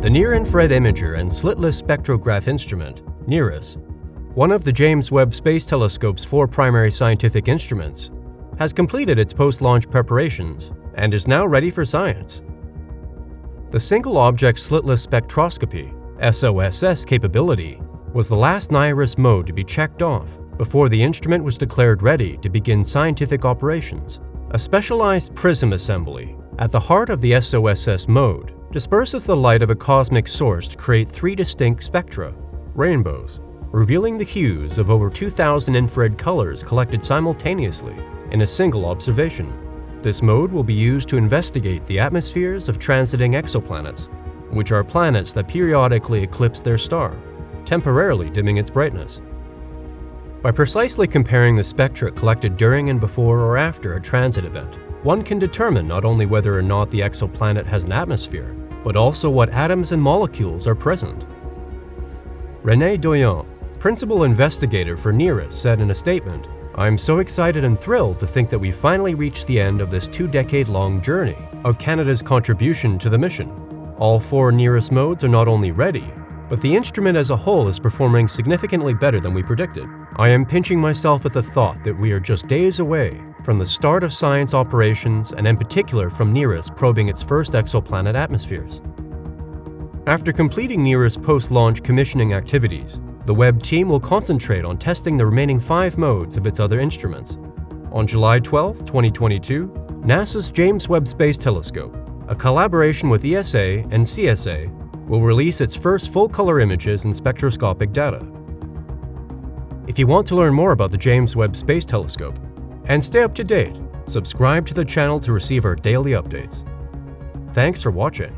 The Near-Infrared Imager and Slitless Spectrograph Instrument, NIRISS, one of the James Webb Space Telescope's 4 primary scientific instruments, has completed its post-launch preparations and is now ready for science. The Single Object Slitless Spectroscopy (SOSS) capability was the last NIRISS mode to be checked off before the instrument was declared ready to begin scientific operations. A specialized prism assembly at the heart of the SOSS mode disperses the light of a cosmic source to create 3 distinct spectra, rainbows, revealing the hues of over 2,000 infrared colors collected simultaneously in a single observation. This mode will be used to investigate the atmospheres of transiting exoplanets, which are planets that periodically eclipse their star, temporarily dimming its brightness. By precisely comparing the spectra collected during and before or after a transit event, one can determine not only whether or not the exoplanet has an atmosphere, but also what atoms and molecules are present. René Doyon, principal investigator for NIRISS, said in a statement, "I'm so excited and thrilled to think that we finally reached the end of this 2-decade-long journey of Canada's contribution to the mission. All 4 NIRISS modes are not only ready, but the instrument as a whole is performing significantly better than we predicted. I am pinching myself at the thought that we are just days away from the start of science operations and in particular from NIRISS probing its first exoplanet atmospheres." After completing NIRISS post-launch commissioning activities, the Webb team will concentrate on testing the remaining 5 modes of its other instruments. On July 12, 2022, NASA's James Webb Space Telescope, a collaboration with ESA and CSA, will release its first full-color images and spectroscopic data. If you want to learn more about the James Webb Space Telescope and stay up to date, subscribe to the channel to receive our daily updates. Thanks for watching.